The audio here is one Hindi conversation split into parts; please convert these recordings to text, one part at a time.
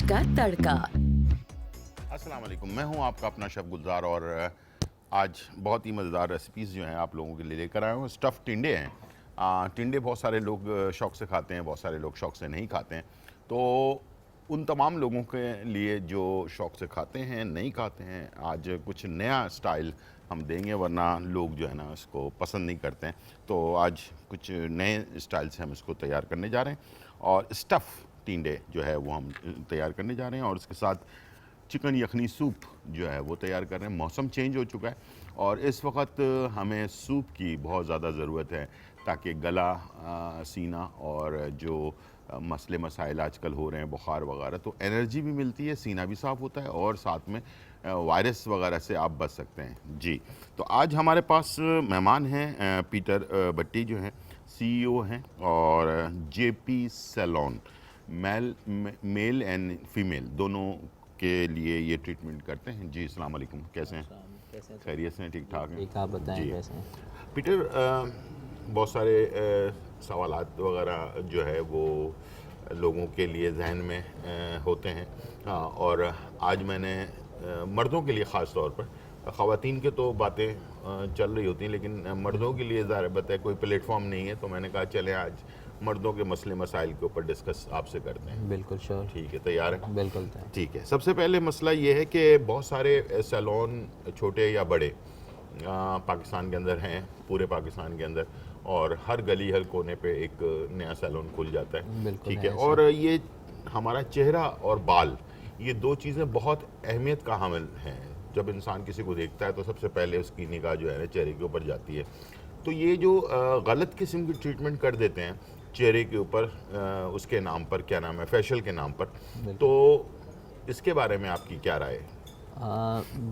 का तड़का। अस्सलाम वालेकुम, मैं हूं आपका अपना शेफ़ गुलजार और आज बहुत ही मज़ेदार रेसिपीज़ जो हैं आप लोगों के लिए लेकर आया हूँ। स्टफ़ टिंडे हैं। टिंडे बहुत सारे लोग शौक़ से खाते हैं, बहुत सारे लोग शौक़ से नहीं खाते हैं। तो उन तमाम लोगों के लिए जो शौक़ से खाते हैं, नहीं खाते हैं, आज कुछ नया स्टाइल हम देंगे, वरना लोग जो है ना इसको पसंद नहीं करते हैं। तो आज कुछ नए स्टाइल से हम इसको तैयार करने जा रहे हैं और स्टफ़ टिंडे जो है वो हम तैयार करने जा रहे हैं और इसके साथ चिकन यखनी सूप जो है वो तैयार कर रहे हैं। मौसम चेंज हो चुका है और इस वक्त हमें सूप की बहुत ज़्यादा ज़रूरत है ताकि गला, सीना और जो मसले मसाइल आजकल हो रहे हैं, बुखार वगैरह, तो एनर्जी भी मिलती है, सीना भी साफ़ होता है और साथ में वायरस वगैरह से आप बच सकते हैं जी। तो आज हमारे पास मेहमान हैं पीटर भट्टी जो हैं CEO हैं और JP salon male and female दोनों के लिए ये ट्रीटमेंट करते हैं जी। अस्सलाम वालेकुम, कैसे हैं? खैरियत से हैं? ठीक ठाक हैं ठीक, आप बताएं जी। कैसे हैं? पीटर, बहुत सारे सवालात वगैरह जो है वो लोगों के लिए जहन में होते हैं। और आज मैंने मर्दों के लिए ख़ास तौर पर, ख़वातीन के तो बातें चल रही होती हैं, लेकिन मर्दों के लिए ज़ाहिर बात है कोई प्लेटफॉर्म नहीं है, तो मैंने कहा चले आज मर्दों के मसले मसाइल के ऊपर डिस्कस आपसे करते हैं। बिल्कुल श्योर। ठीक है, तैयार है? बिल्कुल तैयार। ठीक है। सबसे पहले मसला ये है कि बहुत सारे सैलून, छोटे या बड़े, पाकिस्तान के अंदर हैं, पूरे पाकिस्तान के अंदर, और हर गली हर कोने पे एक नया सैलून खुल जाता है। बिल्कुल ठीक है है। ऐसा। और ये हमारा चेहरा और बाल, ये दो चीज़ें बहुत अहमियत का हामिल हैं। जब इंसान किसी को देखता है तो सबसे पहले उसकी निगाह जो है ना चेहरे के ऊपर जाती है। तो ये जो गलत किस्म की ट्रीटमेंट कर देते हैं चेहरे के ऊपर, उसके नाम पर, क्या नाम है, फेशियल के नाम पर, तो इसके बारे में आपकी क्या राय है?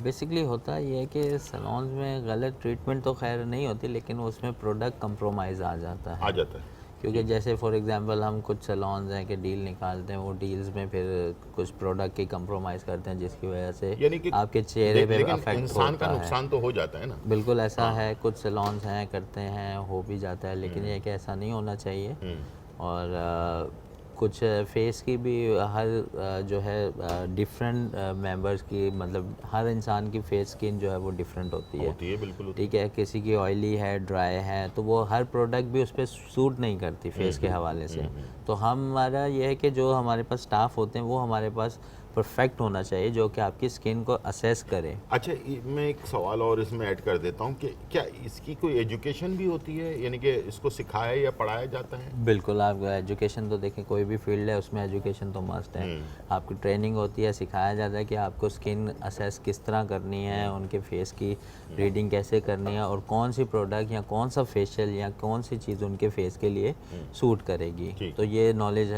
बेसिकली होता ये है कि सैलून्स में गलत ट्रीटमेंट तो खैर नहीं होती, लेकिन उसमें प्रोडक्ट कंप्रोमाइज़ आ जाता है। आ जाता है क्योंकि जैसे फॉर एग्जांपल हम कुछ सैलून्स हैं कि डील निकालते हैं, वो डील्स में फिर कुछ प्रोडक्ट की कंप्रोमाइज़ करते हैं, जिसकी वजह से यानी कि आपके चेहरे पे लेकिन अफेक्ट इंसान का होता है। नुकसान तो हो जाता है ना। बिल्कुल ऐसा है, कुछ सैलून्स हैं करते हैं, हो भी जाता है, लेकिन ये कि ऐसा नहीं होना चाहिए। और कुछ फेस की भी हर जो है डिफरेंट मेंबर्स की, मतलब हर इंसान की फेस स्किन जो है वो डिफरेंट होती है। बिल्कुल होती ठीक है, किसी की ऑयली है, ड्राई है, तो वो हर प्रोडक्ट भी उस पर सूट नहीं करती फेस के हवाले से। तो हमारा ये है कि जो हमारे पास स्टाफ होते हैं वो हमारे पास परफेक्ट होना चाहिए, जो कि आपकी स्किन को असेस करे। अच्छा, मैं एक सवाल और इसमें ऐड कर देता हूँ कि क्या इसकी कोई एजुकेशन भी होती है, यानी कि इसको सिखाया या पढ़ाया जाता है? बिल्कुल, आप एजुकेशन तो देखें, कोई भी फील्ड है उसमें एजुकेशन तो मस्ट है। आपकी ट्रेनिंग होती है, सिखाया जाता है कि आपको स्किन असेस किस तरह करनी है, उनके फेस की रीडिंग कैसे करनी है, और कौन सी प्रोडक्ट या कौन सा फेशियल या कौन सी चीज़ उनके फेस के लिए सूट करेगी। तो ये नॉलेज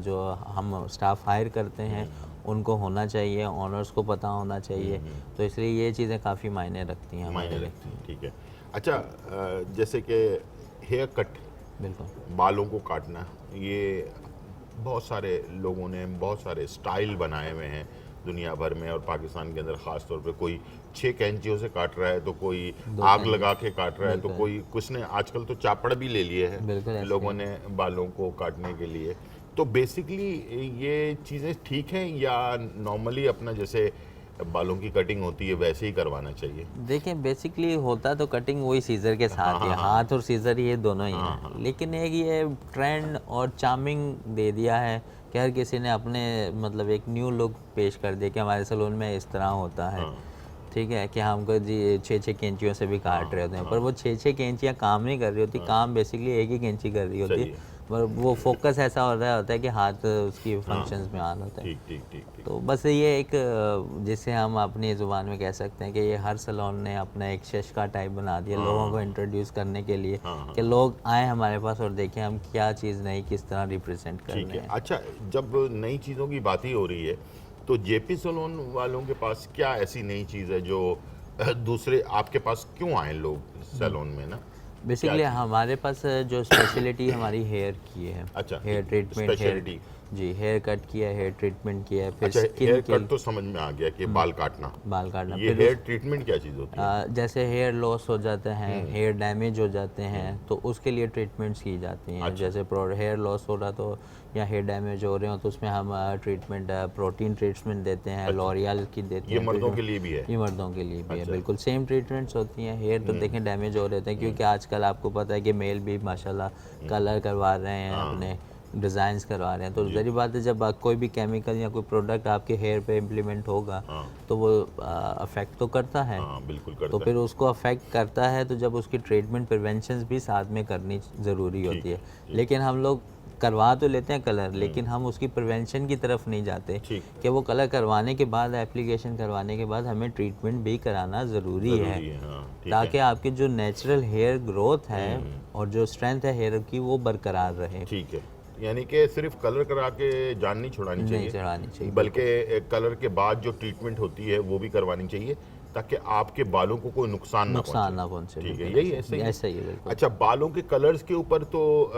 जो हम स्टाफ हायर करते हैं उनको होना चाहिए, ऑनर्स को पता होना चाहिए। तो इसलिए ये चीज़ें काफ़ी मायने रखती हैं हमारे लिए। ठीक है। अच्छा, जैसे कि हेयर कट, बिल्कुल बालों को काटना, ये बहुत सारे लोगों ने बहुत सारे स्टाइल बनाए हुए हैं दुनिया भर में, और पाकिस्तान के अंदर ख़ास तौर पे कोई 6 कैंचियों से काट रहा है, तो कोई आग लगा के काट रहा है, तो कोई, कुछ ने आजकल तो चापड़ भी ले लिए हैं लोगों ने बालों को काटने के लिए। तो बेसिकली ये चीज़ें ठीक हैं या नॉर्मली अपना जैसे बालों की कटिंग होती है वैसे ही करवाना चाहिए? देखिए, बेसिकली होता तो कटिंग वही सीज़र के साथ ही है, हाथ और सीज़र ये दोनों ही हैं। लेकिन एक ये ट्रेंड और चार्मिंग दे दिया है कि हर किसी ने अपने मतलब एक न्यू लुक पेश कर दिया कि हमारे सैलून में इस तरह होता है। ठीक है, कि हमको जी 6-6 कैंचियों से भी काट रहे होते हैं, पर वो 6-6 कैंचियाँ काम नहीं कर रही होती, काम बेसिकली एक ही कैंची कर रही होती है। पर वो फोकस ऐसा हो रहा होता है कि हाथ उसकी फंक्शंस में ऑन होता है। ठीक। तो बस ये एक, जिसे हम अपनी ज़ुबान में कह सकते हैं कि ये हर सैलून ने अपना एक शशका टाइप बना दिया लोगों को इंट्रोड्यूस करने के लिए, कि लोग आए हमारे पास और देखें हम क्या चीज़ नई किस तरह रिप्रेजेंट कर रहे हैं। अच्छा, जब नई चीज़ों की बात ही हो रही है, तो JP सैलून वालों के पास क्या ऐसी नई चीज़ है जो दूसरे, आपके पास क्यों आए लोग सैलून में ना? बेसिकली हमारे पास जो स्पेशलिटी हमारी हेयर की है। अच्छा, हेयर ट्रीटमेंट, स्पेशलिटी जी, हेयर कट किया, हेयर ट्रीटमेंट किया, फिर अच्छा, स्किन हेयर के कट तो समझ में आ गया कि बाल काटना। बाल काटना, ये फिर हेयर ट्रीटमेंट क्या चीज़ होती है? जैसे हेयर लॉस हो जाते हैं, हेयर डैमेज हो जाते हैं, तो उसके लिए ट्रीटमेंट्स की जाती हैं। अच्छा। जैसे हेयर लॉस हो रहा तो या हेयर डैमेज हो रहे हो तो उसमें हम ट्रीटमेंट प्रोटीन ट्रीटमेंट देते हैं, लॉरियल की देते ये हैं मर्दों के treatment। लिए भी है? ये मर्दों के लिए भी है, अच्छा। बिल्कुल सेम ट्रीटमेंट्स होती हैं। हेयर तो देखें डैमेज हो रहे थे क्योंकि आजकल आपको पता है कि मेल भी माशाल्लाह कलर करवा रहे हैं, अपने डिज़ाइंस करवा रहे हैं, तो ज़ाहिर बात है जब कोई भी केमिकल या कोई प्रोडक्ट आपके हेयर पे इम्प्लीमेंट होगा तो वो अफेक्ट तो करता है। हाँ, बिल्कुल तो करता फिर है। उसको अफेक्ट करता है, तो जब उसकी ट्रीटमेंट प्रिवेंशन भी साथ में करनी ज़रूरी होती है। लेकिन हम लोग करवा तो लेते हैं कलर, लेकिन हम उसकी प्रिवेंशन की तरफ नहीं जाते ठीक। कि वो कलर करवाने के बाद, एप्लीकेशन करवाने के बाद हमें ट्रीटमेंट भी कराना ज़रूरी है, ज़रूरी है, हाँ, ठीक ताकि है। आपकी जो नेचुरल हेयर ग्रोथ है और जो स्ट्रेंथ है हेयर की वो बरकरार रहे। ठीक है। यानी कि सिर्फ कलर करा के जान नहीं छुड़ानी नहीं चाहिए, चढ़ानी चाहिए, बल्कि कलर के बाद जो ट्रीटमेंट होती है वो भी करवानी चाहिए, ताकि आपके बालों को कोई नुकसान ना नुकसान पहुंचे। ना पहुंचे, ठीक है, बिल्कुल यही है, सही है। ऐसा ही है, बिल्कुल। अच्छा, बालों के कलर्स के ऊपर तो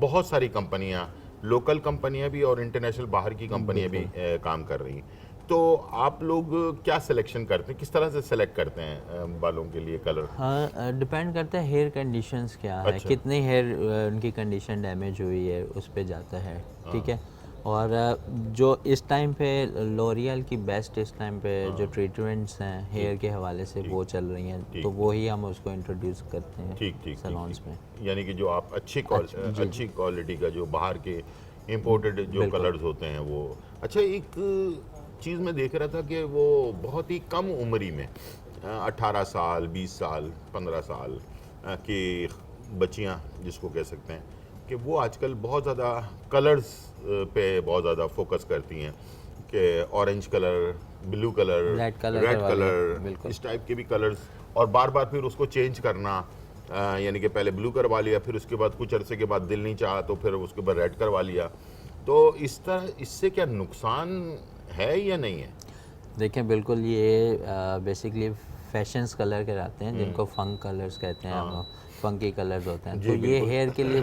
बहुत सारी कंपनियां, लोकल कंपनियां भी और इंटरनेशनल बाहर की कंपनियां भी काम कर रही हैं। तो आप लोग क्या सिलेक्शन करते हैं, किस तरह से सेलेक्ट करते हैं बालों के लिए कलर? हाँ, डिपेंड करता है हेयर कंडीशंस क्या है, अच्छा। कितनी हेयर उनकी कंडीशन डैमेज हुई है उस पे जाता है, ठीक है। और जो इस टाइम पे लॉरियल की बेस्ट इस टाइम पे जो ट्रीटमेंट्स हैं हेयर के हवाले से वो चल रही हैं, तो वो ही हम उसको इंट्रोड्यूस करते हैं ठीक ठीक सैलून्स ठीक में। ठीक। यानी कि जो आप जी अच्छी क्वालिटी का जो बाहर के इंपोर्टेड जो बिल्कुल। कलर्स होते हैं वो। अच्छा, एक चीज़ मैं देख रहा था कि वो बहुत ही कम उम्र ही में 18 साल, 20 साल, 15 साल की बच्चियां जिसको कह सकते हैं, कि वो आजकल बहुत ज़्यादा कलर्स पे बहुत ज़्यादा फोकस करती हैं कि orange colour, blue colour, red colour red करवा लें, कलर, बिल्कुल। इस टाइप के भी कलर्स, और बार बार फिर उसको चेंज करना। यानी कि पहले ब्लू करवा लिया, फिर उसके बाद कुछ अरसे के बाद दिल नहीं चाहा तो फिर उसके बाद रेड करवा लिया। तो इस तरह इससे क्या नुकसान है या नहीं है? देखें बिल्कुल, ये बेसिकली फैशंस कलर कहलाते हैं, जिनको फंक कलर्स कहते हैं हम लोग, फंकी कलर्स होते हैं। जी, तो ये बिल्कुल। हेयर के लिए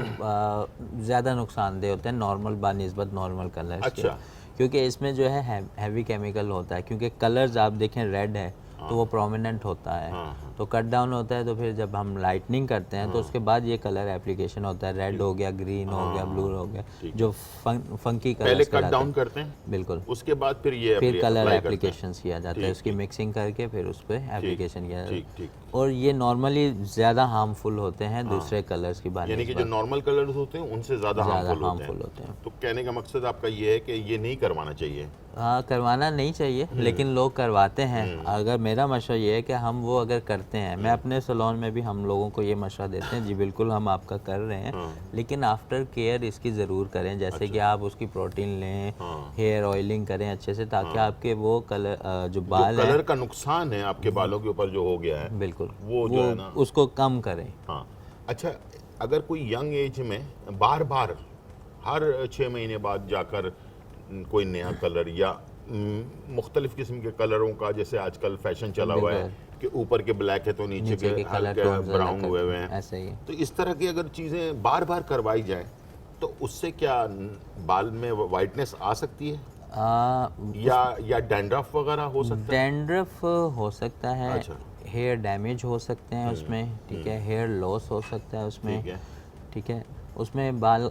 ज़्यादा नुकसानदेह होते हैं नॉर्मल बानिस्बत नॉर्मल कलर्स के, अच्छा। क्योंकि इसमें जो है हैवी केमिकल होता है। क्योंकि कलर्स आप देखें रेड है तो वो प्रोमिनेंट होता है, हाँ। तो कट डाउन होता है, तो फिर जब हम लाइटनिंग करते हैं तो उसके बाद ये कलर एप्लीकेशन होता है, रेड हो गया, ग्रीन हो गया, ब्लू हो गया, जो फंकी पहले कलर्स कट कहलाते डाउन हैं। करते हैं, बिल्कुल। उसके बाद फिर ये फिर कलर अप्लाई करते हैं। एप्लीकेशंस किया जाता है, ठीक उसकी मिक्सिंग करके फिर उस पर एप्लीकेशन किया जाता ठीक है। ठीक। और ये नॉर्मली ज़्यादा हार्मफुल होते हैं दूसरे कलर्स की यानी कि जो बानिस्बत, नॉर्मल कलर्स होते हैं उनसे ज़्यादा ज़्यादा हार्मफुल हार्मफुल होते होते हैं। हैं। तो कहने का मकसद आपका ये है कि ये नहीं करवाना चाहिए। हाँ, करवाना नहीं चाहिए, लेकिन लोग करवाते हैं। अगर मेरा मशवरा ये है कि हम वो अगर करते हैं, मैं अपने सैलून में भी हम लोगों को ये मशवरा देते हैं, जी बिल्कुल हम आपका कर रहे हैं, लेकिन आफ्टर केयर इसकी ज़रूर करें। जैसे कि आप उसकी प्रोटीन लें, हेयर ऑयलिंग करें अच्छे से, ताकि आपके वो कलर जो जो बाल हैं, कलर का नुकसान है आपके बालों के ऊपर जो हो गया है, बिल्कुल वो जो है ना। उसको कम करें। हाँ। अच्छा, अगर कोई यंग एज में बार बार हर 6 महीने बाद जाकर कोई नया कलर या मुख्तलिफ किस्म के कलरों का, जैसे आजकल फैशन चला हुआ है कि ऊपर के ब्लैक है तो नीचे नीचे के के कलर हल्के टोन्स ब्राउन हुए हुए हैं, ऐसे ही है। तो इस तरह की अगर चीज़ें बार बार करवाई जाए तो उससे क्या बाल में वाइटनेस आ सकती है, या डैंड्रफ वगैरह हो सकता है? डैंड्रफ हो सकता है, अच्छा। हेयर डैमेज हो सकते हैं उसमें, ठीक है, हेयर लॉस हो सकता है उसमें, ठीक है। ठीक है। उसमें बाल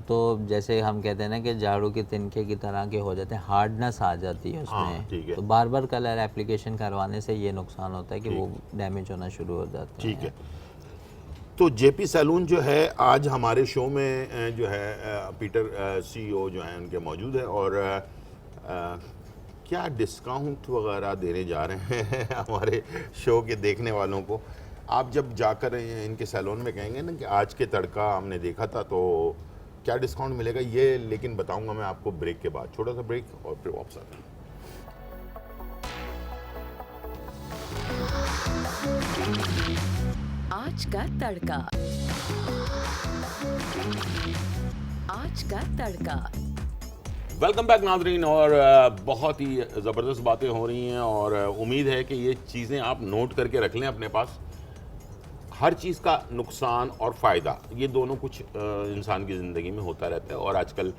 तो जैसे हम कहते हैं ना कि झाड़ू के तिनके की तरह के हो जाते हैं, हार्डनेस आ जाती है उसमें। ठीक है। तो बार बार कलर एप्लीकेशन करवाने से ये नुकसान होता है कि वो डैमेज होना शुरू हो जाता है। ठीक है। तो जेपी सैलून जो है आज हमारे शो में जो है पीटर सीईओ जो हैं उनके मौजूद है, और क्या डिस्काउंट वगैरह देने जा रहे हैं हमारे शो के देखने वालों को? आप जब जाकर इनके सैलून में कहेंगे ना कि आज के तड़का हमने देखा था, तो क्या डिस्काउंट मिलेगा, ये लेकिन बताऊंगा मैं आपको ब्रेक के बाद। छोटा सा ब्रेक और फिर वापस आते हैं। आज का तड़का, आज का तड़का। वेलकम बैक नाजरीन, और बहुत ही ज़बरदस्त बातें हो रही हैं, और उम्मीद है कि ये चीज़ें आप नोट करके रख लें अपने पास। हर चीज़ का नुकसान और फ़ायदा, ये दोनों कुछ इंसान की ज़िंदगी में होता रहता है, और आजकल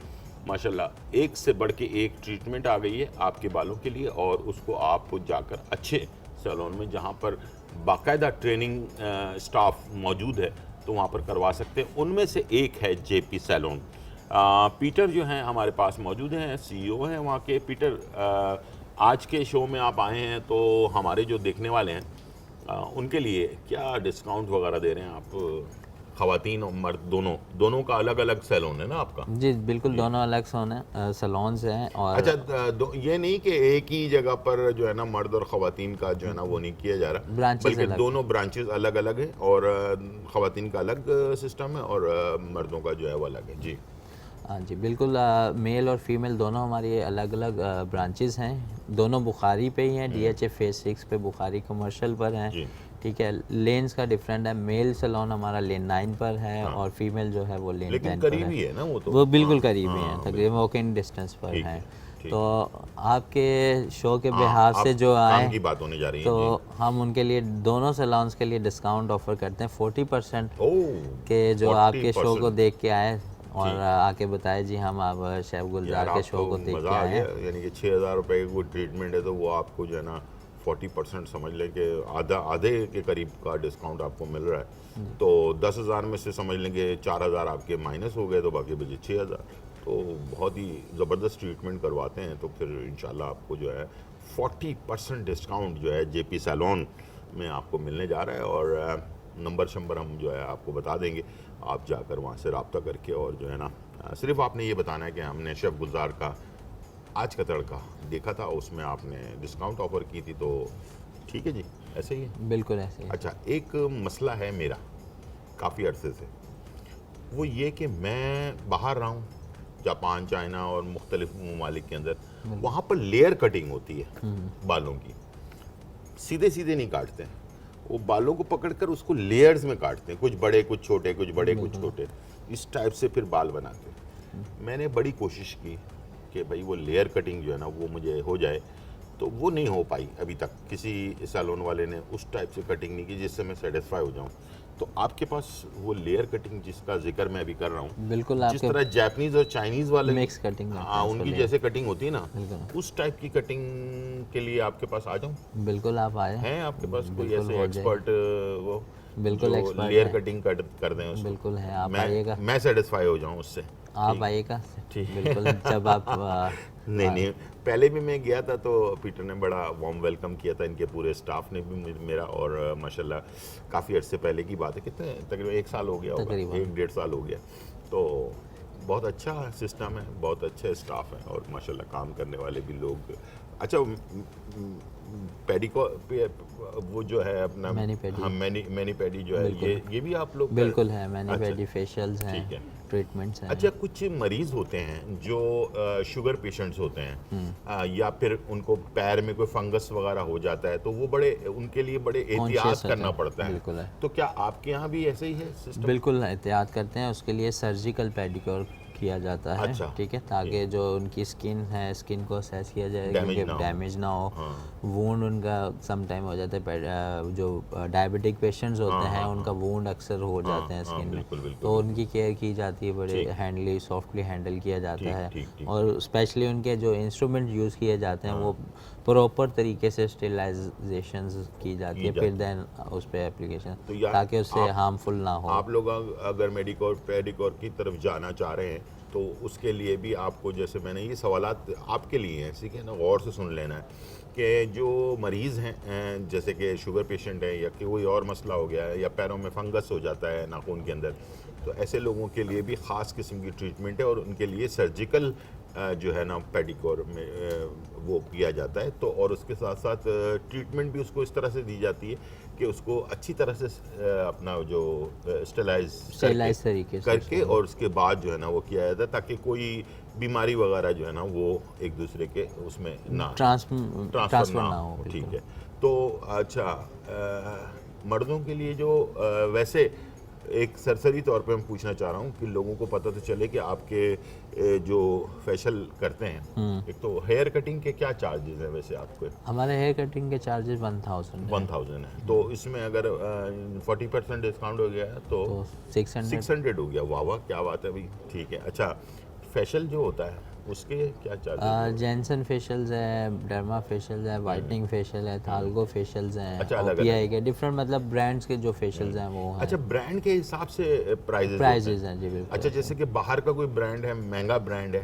माशाल्लाह एक से बढ़ के एक ट्रीटमेंट आ गई है आपके बालों के लिए, और उसको आप जाकर अच्छे सैलून में जहाँ पर बाकायदा ट्रेनिंग स्टाफ मौजूद है तो वहाँ पर करवा सकते हैं। उनमें से एक है जेपी सैलून। पीटर जो हैं हमारे पास मौजूद हैं, CEO हैं वहाँ के। पीटर, आज के शो में आप आए हैं तो हमारे जो देखने वाले हैं उनके लिए क्या डिस्काउंट वगैरह दे रहे हैं आप? ख़वातीन और मर्द दोनों का अलग अलग सैलून है ना आपका? जी बिल्कुल, दोनों अलग सैलून्स हैं। और अच्छा, ये नहीं कि एक ही जगह पर जो है ना मर्द और ख़वातीन का जो है ना वो नहीं किया जा रहा, ब्रांचेस बल्कि अलग दोनों ब्रांचेस अलग अलग है, और ख़वातीन का अलग सिस्टम है और मर्दों का जो है वो अलग है। जी हाँ जी बिल्कुल, मेल और फीमेल दोनों हमारी अलग अलग ब्रांचेस हैं। दोनों बुखारी पे ही हैं, DHA फेज 6 पे, बुखारी कमर्शियल पर हैं। जी। ठीक है, लेन्स का डिफरेंट है। मेल सैलून हमारा लेन 9 पर है और फीमेल जो है वो लेन 10 लेकिन पर करीबी है ना वो तो? वो बिल्कुल करीबी हैं, तकरीबन वॉकिंग डिस्टेंस पर ठीक हैं। ठीक तो आपके शो के हाँ, बिहाफ अब से जो काम आए की बात होने जा रही है। तो हम उनके लिए दोनों सैलून्स के लिए डिस्काउंट ऑफर करते हैं 40% ओह, के जो आपके शो को 40%। देख के आए और आके बताए जी हम आप शेफ गुलजार के शो को देख मज़ा के आ आए गया। हैं। यानी कि 6,000 रुपये की कोई ट्रीटमेंट है तो वो आपको जो है ना 40% समझ लें कि आधे के करीब का डिस्काउंट आपको मिल रहा है। तो 10,000 में से समझ लेंगे 4,000 आपके माइनस हो गए, तो बाकी बचे 6,000। तो बहुत ही ज़बरदस्त ट्रीटमेंट करवाते हैं। तो फिर इंशाल्लाह आपको जो है 40% डिस्काउंट जो है जेपी सैलून में आपको मिलने जा रहा है। और नंबर हम जो है आपको बता देंगे, आप जाकर वहाँ से रब्ता करके, और जो है ना सिर्फ आपने ये बताना है कि हमने शेफ़ गुलजार का आज का तड़का देखा था, उसमें आपने डिस्काउंट ऑफर की थी, तो ठीक है जी, ऐसे ही है। बिल्कुल ऐसे ही। अच्छा, एक मसला है मेरा काफ़ी अरसे से, वो ये कि मैं बाहर रहा हूँ, जापान, चाइना और मुख्तलिफ ममालिक के अंदर, वहाँ पर लेयर कटिंग होती है बालों की। सीधे सीधे नहीं काटते हैं, वो बालों को पकड़कर उसको लेयर्स में काटते हैं, कुछ बड़े कुछ छोटे, कुछ बड़े कुछ छोटे, इस टाइप से फिर बाल बनाते हैं। मैंने बड़ी कोशिश की कि भाई वो लेयर कटिंग जो है ना वो मुझे हो जाए, तो वो नहीं हो पाई अभी तक। किसी सैलून वाले ने उस टाइप से कटिंग नहीं की जिससे मैं सेटिस्फाई हो जाऊँ। तो आपके पास वो लेयर कटिंग जिसका जिक्र मैं अभी कर रहा हूँ, बिल्कुल जिस आपके तरह जापानीज और चाइनीज़ वाले मिक्स कटिंग हाँ उनकी जैसे कटिंग होती है ना, बिल्कुल। उस टाइप की कटिंग के लिए आपके पास आ जाऊँ? बिल्कुल आप आए हैं आपके पास कोई बिल्कुल ऐसे हो एक्सपर्ट वो बिल्कुल जो एक्सपर्ट लेयर है। कटिंग कर दें उसको? बिल्कुल है, आप आइएगा, मैं सेटिस्फाई हो जाऊँ उससे। आप आइएगा ठीक। बिल्कुल। जब आप नहीं, पहले भी मैं गया था तो पीटर ने बड़ा वार्म वेलकम किया था, इनके पूरे स्टाफ ने भी मेरा, और माशाल्लाह काफ़ी अर्से पहले की बात है, कितने तकरीबन 1 साल हो गया होगा, 1-1.5 साल हो गया। तो बहुत अच्छा सिस्टम है, बहुत अच्छे स्टाफ है और माशाल्लाह काम करने वाले भी लोग। अच्छा, पेडिको वो जो है अपना मैनी पेडी। हाँ, मैनी पेडी जो है ये भी आप लोग बिल्कुल है, मैनी अच्छा। पेडी फेशियल्स हैं, ठीक है। ट्रीटमेंट्स हैं। अच्छा, कुछ मरीज़ होते हैं जो शुगर पेशेंट्स होते हैं, या फिर उनको पैर में कोई फंगस वगैरह हो जाता है, तो वो उनके लिए बड़े एहतियात Conscious करना होते हैं, पड़ता है। बिल्कुल है। तो क्या आपके यहाँ भी ऐसे ही है सिस्टम? बिल्कुल एहतियात करते हैं, उसके लिए सर्जिकल पेडिक्योर किया जाता है। अच्छा। ठीक है, ताकि जो उनकी स्किन है, स्किन को असेस किया जाए Damage कि ना हो। डैमेज ना हो। हाँ। वूंड उनका सम टाइम हो जाता है, जो डायबिटिक पेशेंट्स होते हैं उनका वूंड अक्सर हो जाते हैं स्किन में, बिल्कुल, बिल्कुल, तो उनकी केयर की जाती है, बड़े हैंडली सॉफ्टली हैंडल किया जाता है। ठीक। और स्पेशली उनके जो इंस्ट्रूमेंट यूज़ किए जाते हैं वो प्रॉपर तरीके से स्टेरिलाइजेशन की जाती है, फिर देन उस पर एप्लीकेशन, तो यार ताकि उससे हार्मफुल ना हो। आप लोग अगर मेडिकोर पेडिकोर की तरफ जाना चाह रहे हैं तो उसके लिए भी आपको, जैसे मैंने ये सवालात आपके लिए हैं, ठीक है ना, गौर से सुन लेना है कि जो मरीज़ हैं जैसे कि शुगर पेशेंट है या कि कोई और मसला हो गया है या पैरों में फंगस हो जाता है नाखून के अंदर, तो ऐसे लोगों के लिए भी ख़ास किस्म की ट्रीटमेंट है और उनके लिए सर्जिकल जो है ना पेडिकोर में वो किया जाता है। तो और उसके साथ साथ ट्रीटमेंट भी उसको इस तरह से दी जाती है कि उसको अच्छी तरह से अपना जो स्टेलाइज तरीके से करके और उसके बाद जो है ना वो किया जाता है, ताकि कोई बीमारी वगैरह जो है ना वो एक दूसरे के उसमें ना ट्रांसफर ना हो। ठीक है। तो अच्छा, मर्दों के लिए जो वैसे एक सरसरी तौर पे मैं पूछना चाह रहा हूँ कि लोगों को पता तो चले कि आपके जो फेशियल करते हैं, एक तो हेयर कटिंग के क्या चार्जेस हैं वैसे आपके? हमारे हेयर कटिंग के चार्जेस 1000 है। तो इसमें अगर 40% डिस्काउंट हो गया है तो 600 600 हो गया। वाह वाह, क्या बात है भाई। ठीक है। अच्छा, फेशियल जो होता है उसके क्या चार्जेस? जेंसन फेशियल्स है, डर्मा फेशियल्स है, वाइटनिंग फेशियल है, थालगो फेशियल्स हैं, अच्छा, अलग-अलग। ओपीआई के डिफरेंट मतलब ब्रांड्स के जो फेशियल्स हैं वो हैं। अच्छा, ब्रांड के हिसाब से प्राइजेज हैं जी बिल्कुल। अच्छा, जैसे कि बाहर का कोई ब्रांड है, महंगा ब्रांड है,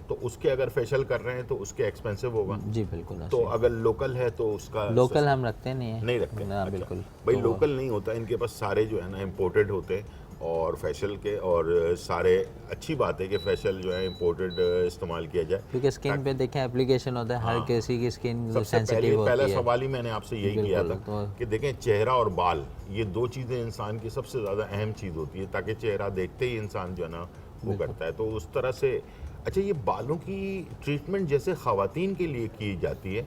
तो उसके अगर फेशियल कर रहे हैं तो उसके एक्सपेंसिव होगा। जी बिल्कुल। तो अगर लोकल है तो उसका लोकल हम रखते नहीं हैं। नहीं रखते? ना अच्छा। बिल्कुल। भाई तो लोकल नहीं होता, इनके पास सारे जो है ना इम्पोर्टेड होते हैं और फेशियल के, और सारे अच्छी बात है कि फेशियल जो है इम्पोर्टेड इस्तेमाल किया जाए। क्योंकि स्किन पे देखें एप्लीकेशन होता है, हर किसी की स्किन सबसे सेंसिटिव पहला होती है। सवाल ही मैंने आपसे यही किया था तो कि देखें, चेहरा और बाल ये दो चीज़ें इंसान की सबसे ज़्यादा अहम चीज़ होती है, ताकि चेहरा देखते ही इंसान जो है ना वो करता है, तो उस तरह से। अच्छा, ये बालों की ट्रीटमेंट जैसे ख़वातीन के लिए की जाती है,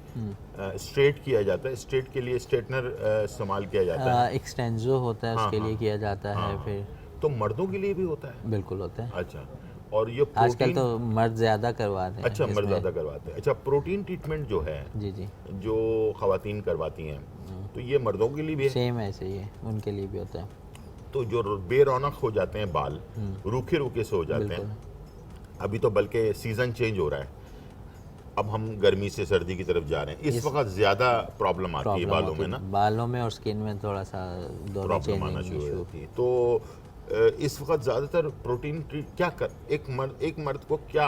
स्ट्रेट किया जाता है, स्ट्रेट के लिए स्ट्रेटनर इस्तेमाल किया जाता है, एक्सटेंजो होता है उसके लिए किया जाता है, फिर तो मर्दों के लिए भी होता है? बिल्कुल होता है। अच्छा, और ये आजकल प्रोटीन, तो मर्द ज़्यादा करवाते हैं। अच्छा मर्द इसमें। ज़्यादा करवाते हैं। अच्छा, प्रोटीन ट्रीटमेंट जो है जी जी जो ख़वातीन करवाती हैं, तो ये मर्दों के लिए भी है? सेम ऐसे ही है, उनके लिए भी होता है। तो जो बेरौनक हो जाते हैं बाल, रूखे रूखे से हो जाते हैं, अभी तो बल्कि सीज़न चेंज हो रहा है, अब हम गर्मी से सर्दी की तरफ जा रहे हैं, इस वक्त ज़्यादा प्रॉब्लम आती है बालों में ना, बालों में और स्किन में थोड़ा सा दोनों प्रॉब्लम आना शुरू हो जाती है। तो इस वक्त ज़्यादातर प्रोटीन क्या कर एक मर्द को क्या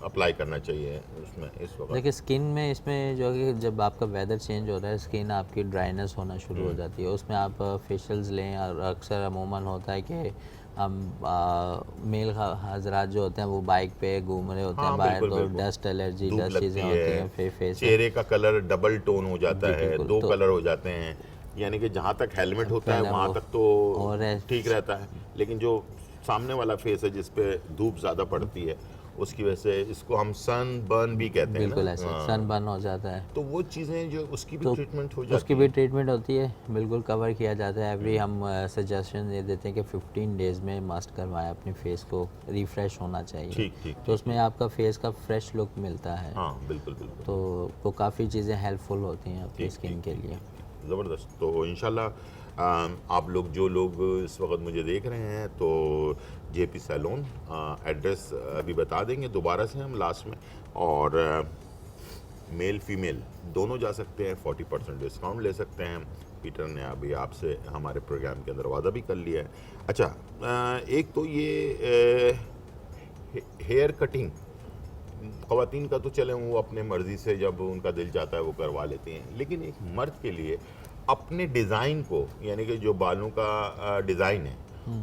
अप्लाई करना चाहिए उसमें इस वक्त? देखिए स्किन में इसमें जो है कि जब आपका वेदर चेंज होता है, स्किन आपकी ड्राइनेस होना शुरू हो जाती है, उसमें आप फेशियल्स लें, और अक्सर अमूमन होता है कि हम मेल हजरात जो होते हैं वो बाइक पे घूम रहे होते हैं बाहर, तो डस्ट एलर्जी, डस्ट चीज़ें होती हैं, फिर फेस चेहरे का कलर डबल टोन हो जाता है, दो कलर हो जाते हैं, यानी कि जहाँ तक हेलमेट होता है वहाँ तक तो ठीक रहता है, लेकिन जो सामने वाला फेस है जिस पे धूप ज़्यादा पड़ती है उसकी वजह से इसको हम सन बर्न भी कहते हैं। बिल्कुल ऐसे सन बर्न हो जाता है, तो वो चीज़ें जो उसकी भी ट्रीटमेंट हो जाती है? उसकी भी ट्रीटमेंट होती है, बिल्कुल कवर किया जाता है। एवरी हम सजेशन दे देते हैं कि 15 डेज़ में मस्ट करवाएं, अपने फेस को रिफ़्रेश होना चाहिए। ठीक। तो उसमें आपका फेस का फ्रेश लुक मिलता है। हाँ बिल्कुल बिल्कुल। तो वो काफ़ी चीज़ें हेल्पफुल होती हैं आपकी स्किन के लिए। ज़बरदस्त। तो इंशाल्लाह आप लोग जो लोग इस वक्त मुझे देख रहे हैं तो जेपी सैलून, एड्रेस अभी बता देंगे दोबारा से हम लास्ट में, और मेल फीमेल दोनों जा सकते हैं, 40% डिस्काउंट ले सकते हैं। पीटर ने अभी आपसे हमारे प्रोग्राम के अंदर वादा भी कर लिया है। अच्छा, एक तो ये हेयर कटिंग ख़वातीन का तो चले वो अपने मर्ज़ी से जब उनका दिल चाहता है वो करवा लेती हैं, लेकिन एक मर्द के लिए अपने डिज़ाइन को, यानी कि जो बालों का डिज़ाइन है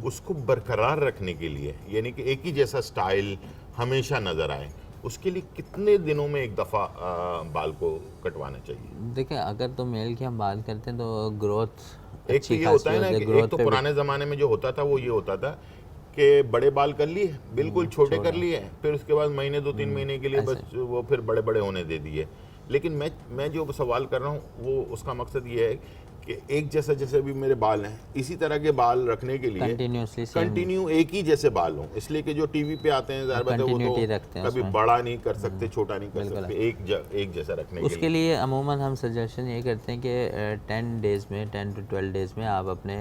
उसको बरकरार रखने के लिए, यानी कि एक ही जैसा स्टाइल हमेशा नज़र आए, उसके लिए कितने दिनों में एक दफ़ा बाल को कटवाना चाहिए? देखिए अगर तो मेल की हम बात करते हैं तो ग्रोथ एक तो ये होता है ना कि एक तो पुराने ज़माने में जो होता था वो ये होता था कि बड़े बाल कर लिए, बिल्कुल छोटे कर लिए, फिर उसके बाद महीने 2-3 महीने के लिए बस वो फिर बड़े बड़े होने दे दिए। लेकिन मैं जो सवाल कर रहा हूँ वो उसका मकसद ये है कि एक जैसा जैसे भी मेरे बाल हैं इसी तरह के बाल रखने के लिए कंटिन्यू एक ही जैसे बाल हों, इसलिए कि जो टीवी पे आते हैं ज़ाहिर बात है वो तो कभी बड़ा नहीं कर सकते, छोटा नहीं कर सकते, एक जैसा रखने के लिए। उसके लिए अमूमन हम सजेशन ये करते हैं कि 10 डेज़ में, 10 to 12 डेज़ में आप अपने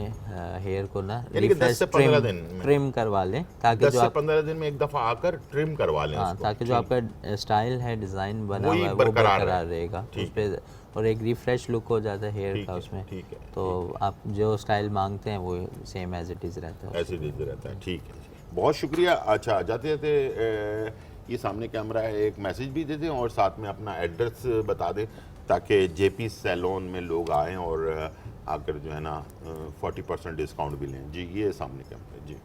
हेयर को ना 10 से 15 दिन ट्रिम करवा लें, ताकि 10 से 15 दिन में एक दफ़ा आकर ट्रिम करवा लें, ताकि जो आपका स्टाइल है, डिज़ाइन बना हुआ है वो बरकरार रहेगा उस पर, और एक रिफ्रेश लुक हो जाता है हेयर का उसमें। ठीक है। तो आप जो स्टाइल मांगते हैं वो सेम एज इट इज़ रहता है। एज इट इज़ रहता है। ठीक है, बहुत शुक्रिया। अच्छा, जाते जाते ये सामने कैमरा है, एक मैसेज भी दे दें और साथ में अपना एड्रेस बता दें ताकि जेपी सैलून में लोग आएँ और आकर जो है ना 40% डिस्काउंट भी लें। जी, ये सामने कैमरा। जी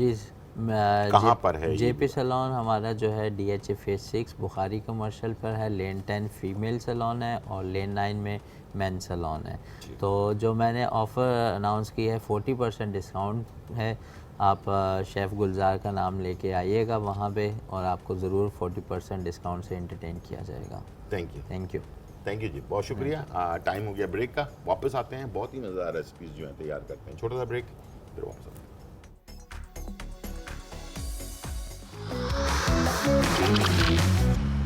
जी कहाँ पर है जेपी सैलून हमारा जो है DHA फेज 6 बुखारी कमर्शियल पर है, लेन 10 फीमेल सैलून है और लेन 9 में मेन सैलून है। तो जो मैंने ऑफ़र अनाउंस की है 40% डिस्काउंट है, आप शेफ़ गुलजार का नाम लेके आइएगा वहाँ पे और आपको ज़रूर 40% डिस्काउंट से एंटरटेन किया जाएगा। थैंक यू जी, बहुत शुक्रिया। टाइम हो गया ब्रेक का, वापस आते हैं, बहुत ही मज़ेदार रेसिपीज़ जो हैं तैयार करते हैं। छोटा सा ब्रेक, फिर वापस आते हैं।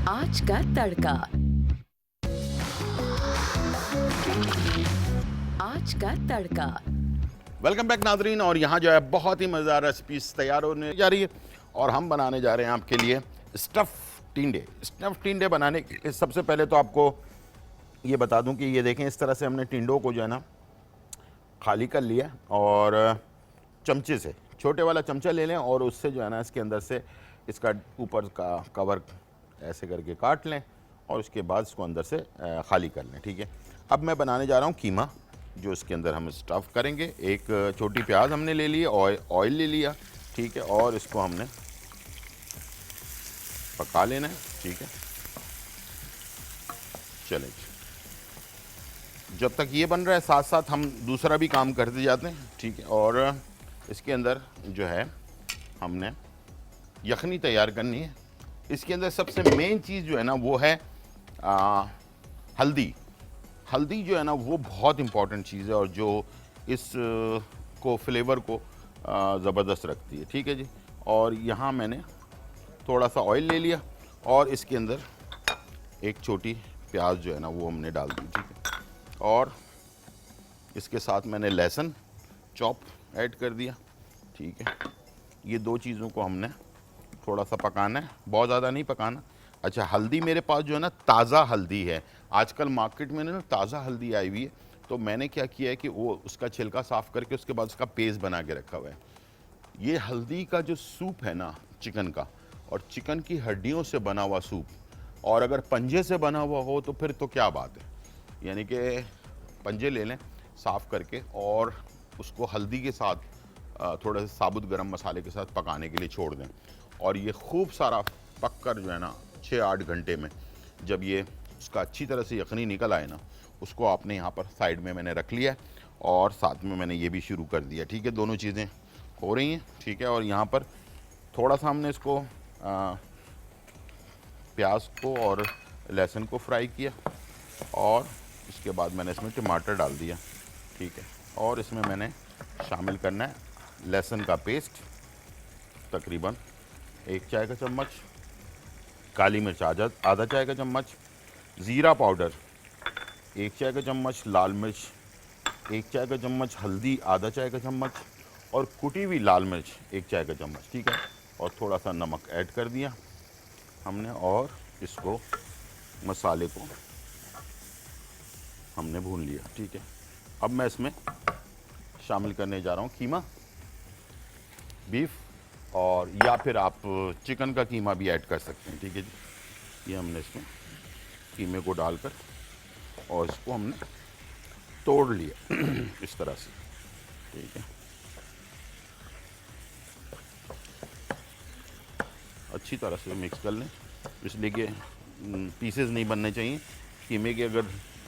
आज का तड़का। आज का तड़का। वेलकम बैक नाजरीन, और यहाँ जो है बहुत ही मज़ेदार रेसिपीज़ तैयार होने जा रही है और हम बनाने जा रहे हैं आपके लिए स्टफ़ टिंडे। स्टफ़ टिंडे बनाने के सबसे पहले तो आपको ये बता दूं कि ये देखें, इस तरह से हमने टिंडों को जो है ना खाली कर लिया और चमचे से, छोटे वाला चमचा ले लें और उससे जो है ना इसके अंदर से इसका ऊपर का कवर ऐसे करके काट लें और उसके बाद इसको अंदर से खाली कर लें। ठीक है, अब मैं बनाने जा रहा हूँ कीमा, जो इसके अंदर हम स्टफ़ करेंगे। एक छोटी प्याज हमने ले ली, ऑयल ले लिया, ठीक है, और इसको हमने पका लेना है। ठीक है, चलें, जब तक ये बन रहा है साथ साथ हम दूसरा भी काम करते जाते हैं। ठीक है, और इसके अंदर जो है हमने यखनी तैयार करनी है। इसके अंदर सबसे मेन चीज़ जो है ना वो है हल्दी। हल्दी जो है ना वो बहुत इम्पॉर्टेंट चीज़ है और जो इस को फ्लेवर को ज़बरदस्त रखती है। ठीक है जी, और यहाँ मैंने थोड़ा सा ऑयल ले लिया और इसके अंदर एक छोटी प्याज जो है ना वो हमने डाल दी। ठीक है, और इसके साथ मैंने लहसुन चॉप ऐड कर दिया। ठीक है, ये दो चीज़ों को हमने थोड़ा सा पकाना है, बहुत ज़्यादा नहीं पकाना। अच्छा, हल्दी मेरे पास जो है ना ताज़ा हल्दी है। आजकल मार्केट में ना ताज़ा हल्दी आई हुई है, तो मैंने क्या किया है कि वो उसका छिलका साफ़ करके उसके बाद उसका पेस्ट बना के रखा हुआ है। ये हल्दी का जो सूप है ना चिकन का, और चिकन की हड्डियों से बना हुआ सूप, और अगर पंजे से बना हुआ हो तो फिर तो क्या बात है। यानी कि पंजे ले लें साफ़ करके और उसको हल्दी के साथ थोड़ा सा साबुत गरम मसाले के साथ पकाने के लिए छोड़ दें, और ये खूब सारा पक कर जो है ना 6-8 घंटे में जब ये उसका अच्छी तरह से यखनी निकल आए ना, उसको आपने यहाँ पर साइड में मैंने रख लिया और साथ में मैंने ये भी शुरू कर दिया। ठीक है, दोनों चीज़ें हो रही हैं। ठीक है, और यहाँ पर थोड़ा सा हमने इसको प्याज को और लहसुन को फ्राई किया और इसके बाद मैंने इसमें टमाटर डाल दिया। ठीक है, और इसमें मैंने शामिल करना है लहसुन का पेस्ट, तकरीबन 1 चाय का चम्मच, काली मिर्च आधा चाय का चम्मच, ज़ीरा पाउडर 1 चाय का चम्मच, लाल मिर्च 1 चाय का चम्मच, हल्दी आधा चाय का चम्मच और कुटी हुई लाल मिर्च 1 चाय का चम्मच। ठीक है, और थोड़ा सा नमक ऐड कर दिया हमने और इसको मसाले को हमने भून लिया। ठीक है, अब मैं इसमें शामिल करने जा रहा हूँ कीमा, बीफ, और या फिर आप चिकन का कीमा भी ऐड कर सकते हैं। ठीक है जी, ये हमने इसमें कीमे को डालकर और इसको हमने तोड़ लिया इस तरह से। ठीक है, अच्छी तरह से मिक्स कर लें, इसलिए कि पीसेस नहीं बनने चाहिए कीमे के। अगर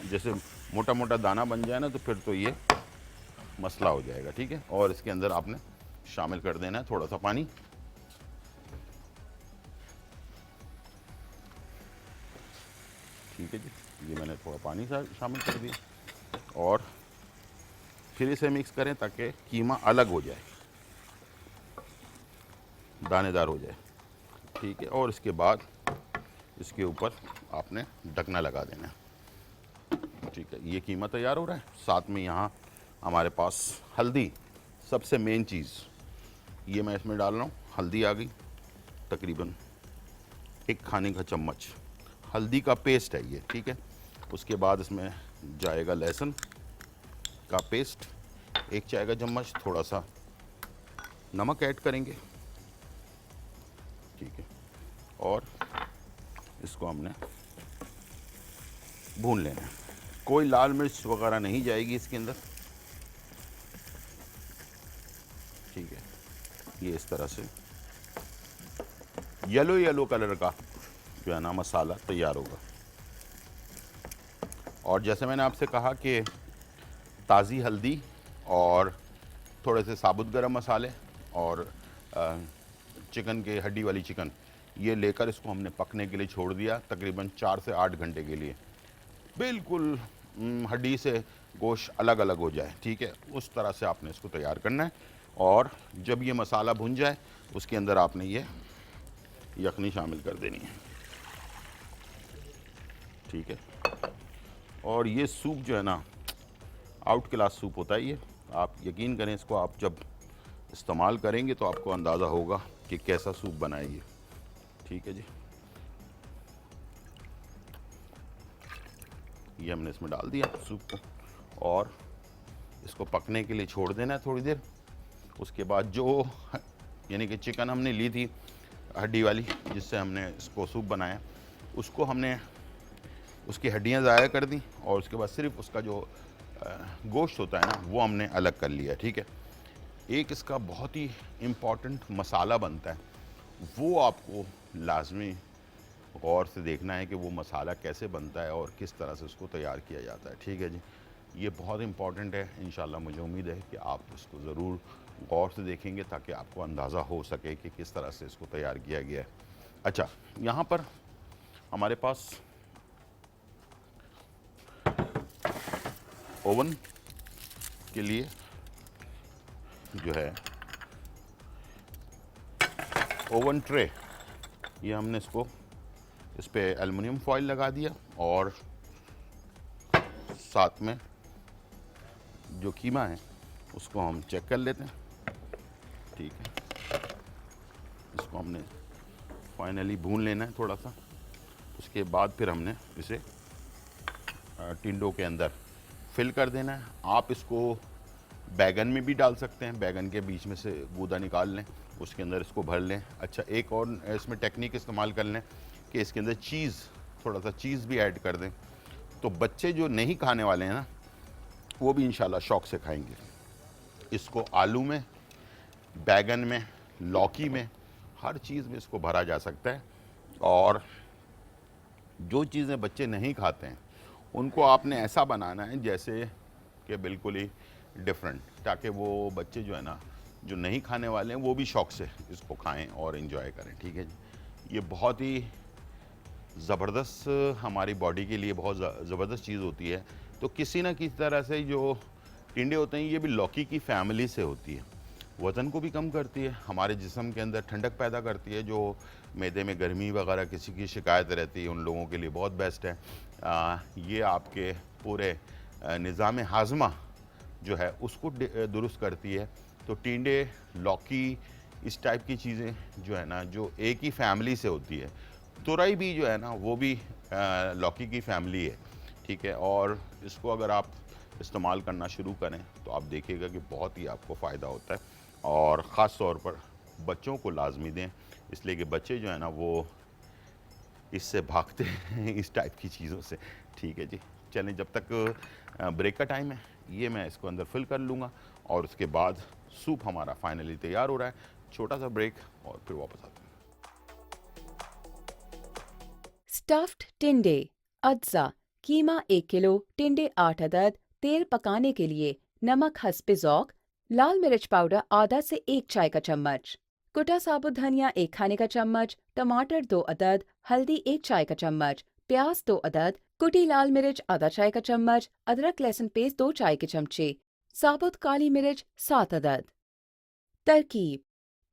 जैसे मोटा मोटा दाना बन जाए ना तो फिर तो ये मसला हो जाएगा। ठीक है, और इसके अंदर आपने शामिल कर देना है थोड़ा सा पानी। ठीक है जी, ये मैंने थोड़ा पानी शामिल कर दिया और फिर इसे मिक्स करें ताकि कीमा अलग हो जाए, दानेदार हो जाए। ठीक है, और इसके बाद इसके ऊपर आपने ढकना लगा देना है। ठीक है, ये कीमा तैयार हो रहा है। साथ में यहाँ हमारे पास हल्दी, सबसे मेन चीज़, ये मैं इसमें डाल रहा हूँ। हल्दी आ गई, तकरीबन 1 खाने का चम्मच हल्दी का पेस्ट है ये। ठीक है, उसके बाद इसमें जाएगा लहसुन का पेस्ट 1 चाय का चम्मच, थोड़ा सा नमक ऐड करेंगे। ठीक है, और इसको हमने भून लेना है। कोई लाल मिर्च वगैरह नहीं जाएगी इसके अंदर। ठीक है, ये इस तरह से येलो कलर का जो है ना मसाला तैयार होगा। और जैसे मैंने आपसे कहा कि ताज़ी हल्दी और थोड़े से साबुत गरम मसाले और चिकन के हड्डी वाली चिकन, ये लेकर इसको हमने पकने के लिए छोड़ दिया तकरीबन 4 से 8 घंटे के लिए, बिल्कुल हड्डी से गोश्त अलग अलग हो जाए। ठीक है, उस तरह से आपने इसको तैयार करना है। और जब ये मसाला भुन जाए उसके अंदर आपने ये यखनी शामिल कर देनी है। ठीक है, और ये सूप जो है ना आउट क्लास सूप होता है ये। आप यकीन करें, इसको आप जब इस्तेमाल करेंगे तो आपको अंदाज़ा होगा कि कैसा सूप बनाएगी। ठीक है जी, ये हमने इसमें डाल दिया सूप को और इसको पकने के लिए छोड़ देना है थोड़ी देर। उसके बाद जो यानी कि चिकन हमने ली थी हड्डी वाली जिससे हमने इसको सूप बनाया, उसको हमने उसकी हड्डियां ज़ाया कर दी और उसके बाद सिर्फ उसका जो गोश्त होता है ना वो हमने अलग कर लिया। ठीक है, एक इसका बहुत ही इम्पॉर्टेंट मसाला बनता है, वो आपको लाजमी गौर से देखना है कि वो मसाला कैसे बनता है और किस तरह से उसको तैयार किया जाता है। ठीक है जी, ये बहुत इम्पॉर्टेंट है। इंशाल्लाह मुझे उम्मीद है कि आप इसको ज़रूर गौर से देखेंगे ताकि आपको अंदाज़ा हो सके कि किस तरह से इसको तैयार किया गया है। अच्छा, यहाँ पर हमारे पास ओवन के लिए जो है ओवन ट्रे, ये हमने इसको इस पे एल्युमिनियम फॉइल लगा दिया और साथ में जो कीमा है उसको हम चेक कर लेते हैं। ठीक है, इसको हमने फाइनली भून लेना है थोड़ा सा। उसके बाद फिर हमने इसे टिंडों के अंदर फिल कर देना है। आप इसको बैगन में भी डाल सकते हैं, बैगन के बीच में से गूदा निकाल लें, उसके अंदर इसको भर लें। अच्छा, एक और इसमें टेक्निक इस्तेमाल कर लें कि इसके अंदर चीज़, थोड़ा सा चीज़ भी ऐड कर दें, तो बच्चे जो नहीं खाने वाले हैं ना वो भी इंशाल्लाह शौक़ से खाएंगे। इसको आलू में, बैगन में, लौकी में, हर चीज़ में इसको भरा जा सकता है। और जो चीज़ें बच्चे नहीं खाते हैं उनको आपने ऐसा बनाना है जैसे कि बिल्कुल ही डिफरेंट, ताकि वो बच्चे जो है ना जो नहीं खाने वाले हैं वो भी शौक़ से इसको खाएं और इन्जॉय करें। ठीक है जी, ये बहुत ही ज़बरदस्त हमारी बॉडी के लिए बहुत ज़बरदस्त चीज़ होती है। तो किसी न किसी तरह से जो टिंडे होते हैं ये भी लौकी की फैमिली से होती है, वज़न को भी कम करती है, हमारे जिस्म के अंदर ठंडक पैदा करती है। जो मैदे में गर्मी वगैरह किसी की शिकायत रहती है उन लोगों के लिए बहुत बेस्ट है। ये आपके पूरे निज़ाम हाज़मा जो है उसको दुरुस्त करती है। तो टिंडे, लौकी, इस टाइप की चीज़ें जो है ना जो एक ही फैमिली से होती है। तुरई भी जो है ना वो भी लौकी की फैमिली है। ठीक है, और इसको अगर आप इस्तेमाल करना शुरू करें तो आप देखिएगा कि बहुत ही आपको फ़ायदा होता है। और ख़ास तौर पर बच्चों को लाजमी दें, इसलिए कि बच्चे जो है ना वो इससे भागते हैं इस टाइप की चीज़ों से। ठीक है जी, चलें, जब तक ब्रेक का टाइम है ये मैं इसको अंदर फिल कर लूँगा और उसके बाद सूप हमारा फाइनली तैयार हो रहा है। छोटा सा ब्रेक और फिर वापस आते हैं। स्टफ्ड टिंडे अज्जा, कीमा 1 किलो, टिंडे 8 अदद। तेल पकाने के लिए नमक हस्बे ज़ौक़, लाल मिर्च पाउडर आधा से 1 चाय का चम्मच, कुटा साबुत धनिया 1 खाने का चम्मच, टमाटर 2 अदद, हल्दी 1 चाय का चम्मच, प्याज 2 अदद, कुटी लाल मिर्च आधा चाय का चम्मच, अदरक लहसुन पेस्ट 2 चाय के चमचे, साबुत काली मिर्च 7 अदद। तरकीब: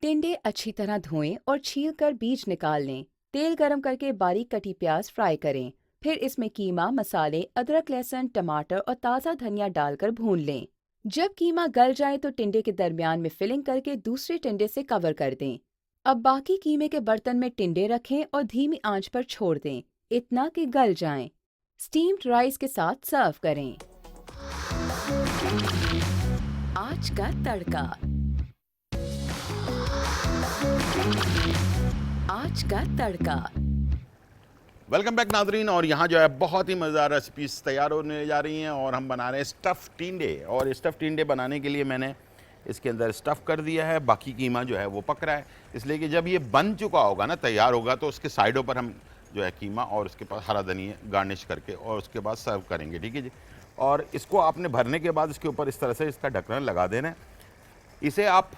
टिंडे अच्छी तरह धोएं और छीलकर बीज निकाल लें। तेल गरम करके बारीक कटी प्याज फ्राई करें। फिर इसमें कीमा, मसाले, अदरक लहसुन, टमाटर और ताज़ा धनिया डालकर भून लें। जब कीमा गल जाए तो टिंडे के दरमियान में फिलिंग करके दूसरे टिंडे से कवर कर दें। अब बाकी कीमे के बर्तन में टिंडे रखें और धीमी आंच पर छोड़ दें, इतना कि गल जाएं। स्टीम्ड राइस के साथ सर्व करें। आज का तड़का। आज का तड़का। वेलकम बैक नाजरीन, और यहाँ जो है बहुत ही मज़ेदार रेसिपीज़ तैयार होने जा रही हैं और हम बना रहे हैं स्टफ़ टिंडे। और स्टफ़ टिंडे बनाने के लिए मैंने इसके अंदर स्टफ़ कर दिया है, बाकी कीमा जो है वो पक रहा है, इसलिए कि जब ये बन चुका होगा ना, तैयार होगा, तो उसके साइडों पर हम जो है कीमा और उसके पास हरा धनिया गार्निश करके और उसके बाद सर्व करेंगे। ठीक है जी, और इसको आपने भरने के बाद इसके ऊपर इस तरह से इसका ढक्कन लगा देना है। इसे आप,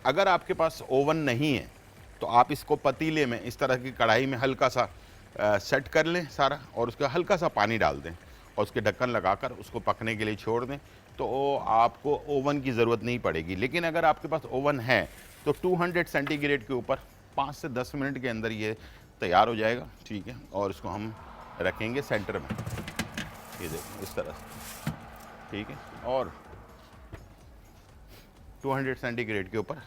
अगर आपके पास ओवन नहीं है तो आप इसको पतीले में इस तरह की कढ़ाई में हल्का सा सेट कर लें सारा, और उसका हल्का सा पानी डाल दें और उसके ढक्कन लगाकर उसको पकने के लिए छोड़ दें, तो आपको ओवन की ज़रूरत नहीं पड़ेगी। लेकिन अगर आपके पास ओवन है तो 200 सेंटीग्रेड के ऊपर 5 से 10 मिनट के अंदर ये तैयार हो जाएगा। ठीक है, और इसको हम रखेंगे सेंटर में, ये देखो इस तरह से। ठीक है, और 200 सेंटीग्रेड के ऊपर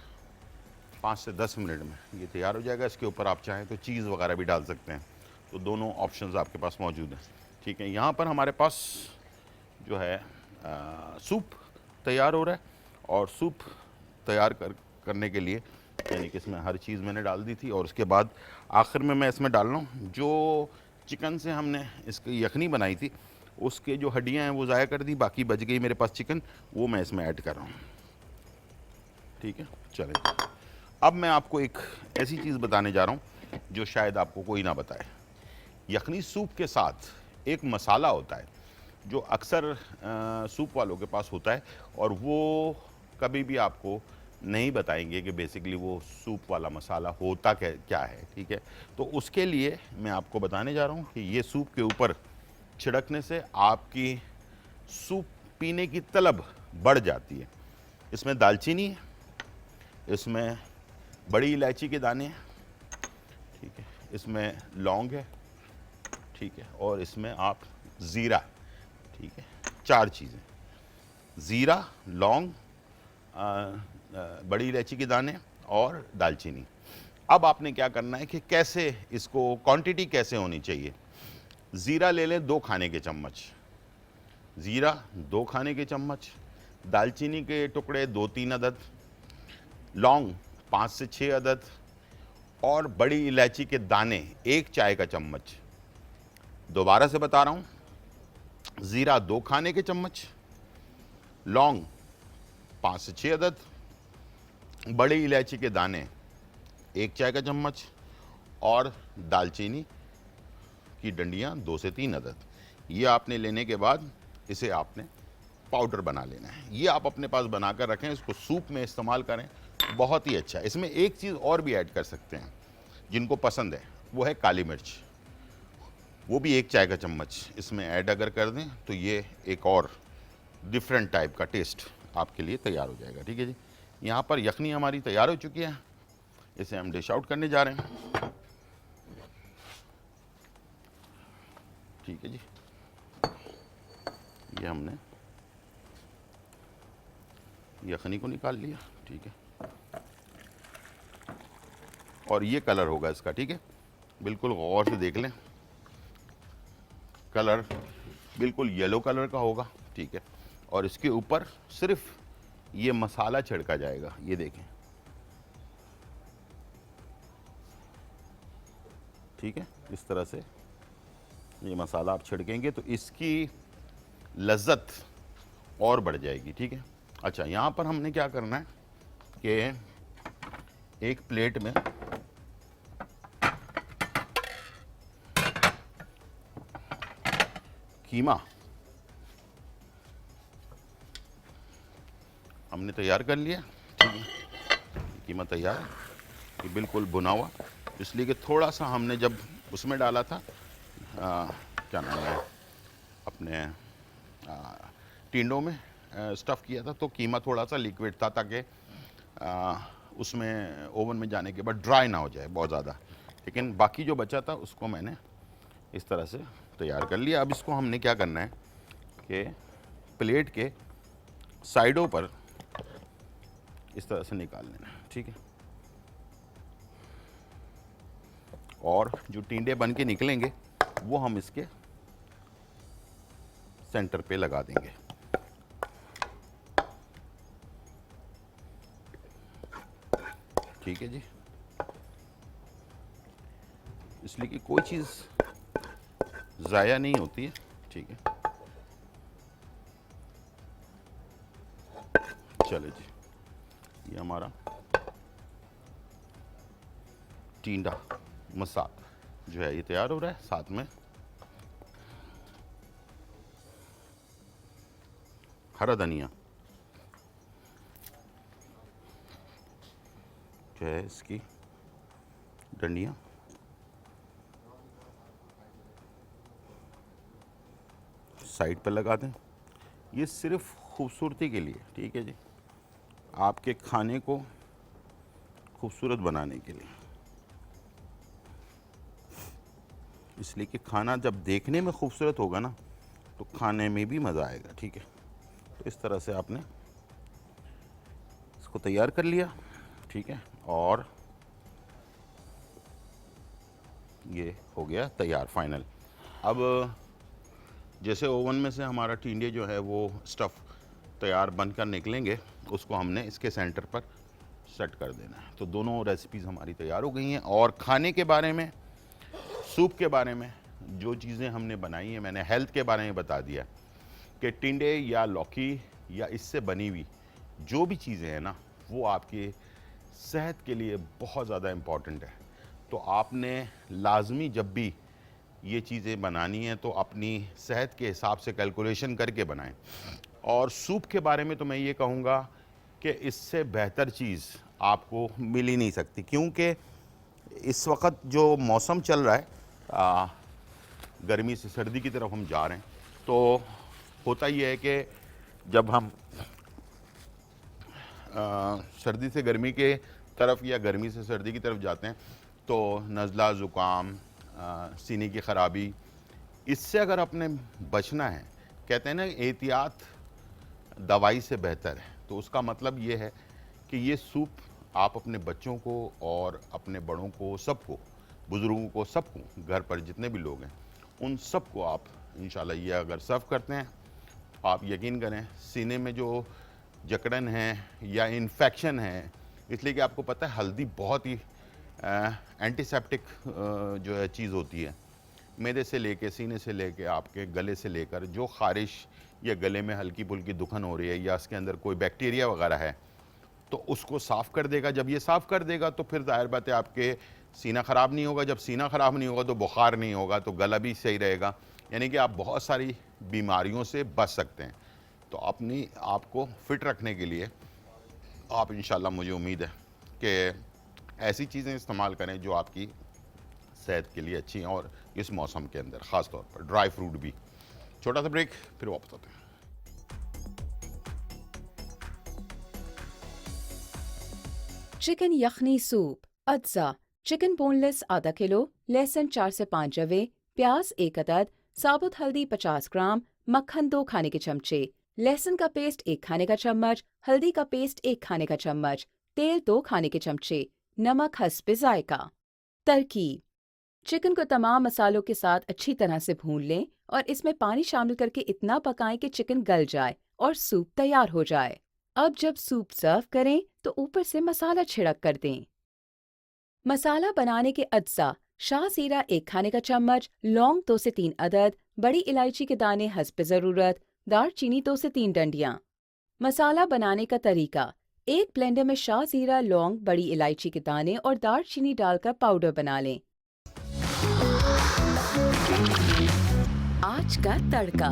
5 से 10 मिनट में ये तैयार हो जाएगा। इसके ऊपर आप चाहें तो चीज़ वगैरह भी डाल सकते हैं, तो दोनों ऑप्शंस आपके पास मौजूद हैं। ठीक है, यहाँ पर हमारे पास जो है सूप तैयार हो रहा है, और सूप तैयार करने के लिए यानी कि इसमें हर चीज़ मैंने डाल दी थी, और उसके बाद आखिर में मैं इसमें डाल रहा हूँ जो चिकन से हमने इसकी यखनी बनाई थी, उसके जो हड्डियाँ हैं वो ज़ाया कर दी, बाकी बच गई मेरे पास चिकन, वो मैं इसमें ऐड कर रहा हूँ। ठीक है, चलिए अब मैं आपको एक ऐसी चीज़ बताने जा रहा हूँ जो शायद आपको कोई ना बताए। यखनी सूप के साथ एक मसाला होता है जो अक्सर सूप वालों के पास होता है, और वो कभी भी आपको नहीं बताएंगे कि बेसिकली वो सूप वाला मसाला होता क्या है। ठीक है, तो उसके लिए मैं आपको बताने जा रहा हूँ कि ये सूप के ऊपर छिड़कने से आपकी सूप पीने की तलब बढ़ जाती है। इसमें दालचीनी है, इसमें बड़ी इलायची के दाने हैं, ठीक है, इसमें लौंग है, ठीक है, और इसमें आप ज़ीरा, ठीक है, 4 चीज़ें, ज़ीरा, लौंग, बड़ी इलायची के दाने और दालचीनी। अब आपने क्या करना है कि कैसे इसको क्वांटिटी कैसे होनी चाहिए। ज़ीरा ले लें 2 खाने के चम्मच, ज़ीरा 2 खाने के चम्मच, दालचीनी के टुकड़े 2-3 अदद, लौंग 5 से 6 अदद, और बड़ी इलायची के दाने 1 चाय का चम्मच। दोबारा से बता रहा हूँ, ज़ीरा 2 खाने के चम्मच, लौंग 5 से 6 अदद, बड़ी इलायची के दाने 1 चाय का चम्मच, और दालचीनी की डंडियाँ 2 से 3 अदद। ये आपने लेने के बाद इसे आपने पाउडर बना लेना है। ये आप अपने पास बना कर रखें, इसको सूप में इस्तेमाल करें, बहुत ही अच्छा है। इसमें एक चीज़ और भी ऐड कर सकते हैं जिनको पसंद है, वो है काली मिर्च, वो भी 1 चाय का चम्मच इसमें ऐड अगर कर दें तो ये एक और डिफरेंट टाइप का टेस्ट आपके लिए तैयार हो जाएगा। ठीक है जी, यहाँ पर यखनी हमारी तैयार हो चुकी है, इसे हम डिश आउट करने जा रहे हैं। ठीक है जी, ये हमने यखनी को निकाल लिया। ठीक है, और ये कलर होगा इसका। ठीक है, बिल्कुल गौर से देख लें, कलर बिल्कुल येलो कलर का होगा। ठीक है, और इसके ऊपर सिर्फ ये मसाला छिड़का जाएगा, ये देखें। ठीक है, इस तरह से ये मसाला आप छिड़केंगे तो इसकी लज्जत और बढ़ जाएगी। ठीक है, अच्छा, यहाँ पर हमने क्या करना है कि एक प्लेट में कीमा हमने तैयार कर लिया। ठीक है, कीमा तैयार है, ये बिल्कुल भुना हुआ, इसलिए कि थोड़ा सा हमने जब उसमें डाला था क्या नाम है अपने टिंडों में स्टफ़ किया था, तो कीमा थोड़ा सा लिक्विड था ताकि उसमें ओवन में जाने के बाद ड्राई ना हो जाए बहुत ज़्यादा। लेकिन बाकी जो बचा था उसको मैंने इस तरह से तैयार कर लिया। अब इसको हमने क्या करना है कि प्लेट के साइडों पर इस तरह से निकाल लेना है। ठीक है, और जो टिंडे बन के निकलेंगे वो हम इसके सेंटर पे लगा देंगे। ठीक है जी, इसलिए कि कोई चीज़ ज़ाया नहीं होती है। ठीक है, चलो जी, ये हमारा टिंडा मसाला जो है ये तैयार हो रहा है। साथ में हरा धनिया जो है इसकी डंडियाँ, साइड पर लगा दें। ये सिर्फ खूबसूरती के लिए। ठीक है जी, आपके खाने को खूबसूरत बनाने के लिए, इसलिए कि खाना जब देखने में खूबसूरत होगा ना तो खाने में भी मज़ा आएगा। ठीक है, तो इस तरह से आपने इसको तैयार कर लिया। ठीक है, और ये हो गया तैयार फाइनल। अब जैसे ओवन में से हमारा टिंडे जो है वो स्टफ़ तैयार बनकर निकलेंगे, उसको हमने इसके सेंटर पर सेट कर देना है। तो दोनों रेसिपीज़ हमारी तैयार हो गई हैं। और खाने के बारे में, सूप के बारे में जो चीज़ें हमने बनाई हैं, मैंने हेल्थ के बारे में बता दिया कि टिंडे या लौकी या इससे बनी हुई जो भी चीज़ें हैं ना, वो आपकी सेहत के लिए बहुत ज़्यादा इम्पॉर्टेंट है। तो आपने लाजमी जब भी ये चीज़ें बनानी हैं तो अपनी सेहत के हिसाब से कैलकुलेशन करके बनाएं। और सूप के बारे में तो मैं ये कहूँगा कि इससे बेहतर चीज़ आपको मिल ही नहीं सकती, क्योंकि इस वक्त जो मौसम चल रहा है, गर्मी से सर्दी की तरफ हम जा रहे हैं, तो होता ये है कि जब हम सर्दी से गर्मी के तरफ या गर्मी से सर्दी की तरफ जाते हैं तो नज़ला, ज़ुकाम, सीने की ख़राबी, इससे अगर अपने बचना है, कहते हैं ना एहतियात दवाई से बेहतर है। तो उसका मतलब ये है कि ये सूप आप अपने बच्चों को और अपने बड़ों को, सबको, बुज़ुर्गों को, सबको, घर पर जितने भी लोग हैं उन सबको आप इंशाल्लाह ये अगर सर्व करते हैं, आप यकीन करें सीने में जो जकड़न है या इन्फेक्शन है, इसलिए कि आपको पता है हल्दी बहुत ही एंटीसेप्टिक जो है चीज़ होती है। मैदे से लेके, सीने से लेके, आपके गले से लेकर जो ख़ारिश या गले में हल्की फुल्की दुखन हो रही है या इसके अंदर कोई बैक्टीरिया वगैरह है, तो उसको साफ़ कर देगा। जब ये साफ़ कर देगा तो फिर ज़ाहिर बात है आपके सीना ख़राब नहीं होगा। जब सीना ख़राब नहीं होगा तो बुखार नहीं होगा, तो गला भी सही रहेगा, यानी कि आप बहुत सारी बीमारियों से बच सकते हैं। तो अपनी आप को फ़िट रखने के लिए आप इंशाल्लाह, मुझे उम्मीद है कि ऐसी चीज़ें इस्तेमाल करें जो आपकी सेहत के लिए अच्छी हैं, और इस मौसम के अंदर ख़ास तौर पर ड्राई फ्रूट भी। छोटा सा ब्रेक, फिर वापस आते हैं। चिकन यखनी सूप अज्जा, चिकन बोनलेस आधा किलो, लहसुन 4 से 5 जवे, प्याज 1 अदद, साबुत हल्दी 50 ग्राम, मक्खन 2 खाने के चमचे, लहसुन का पेस्ट 1 खाने का चम्मच, हल्दी का पेस्ट 1 खाने का चम्मच, तेल 2 खाने के चमचे, नमक हस्बे जायका। तरकीब: चिकन को तमाम मसालों के साथ अच्छी तरह से भून लें और इसमें पानी शामिल करके इतना पकाएं कि चिकन गल जाए और सूप तैयार हो जाए। अब जब सूप सर्व करें तो ऊपर से मसाला छिड़क कर दें। मसाला बनाने के अज्जा: शाह जीरा 1 खाने का चम्मच, लौंग 2 से 3 अदद, बड़ी इलायची के दाने हस्ब ज़रूरत, दालचीनी 2 से 3 डंडियाँ। मसाला बनाने का तरीका: एक ब्लेंडर में शाह जीरा, लौंग, बड़ी इलायची के दाने और दालचीनी डालकर पाउडर बना लें। आज का तड़का।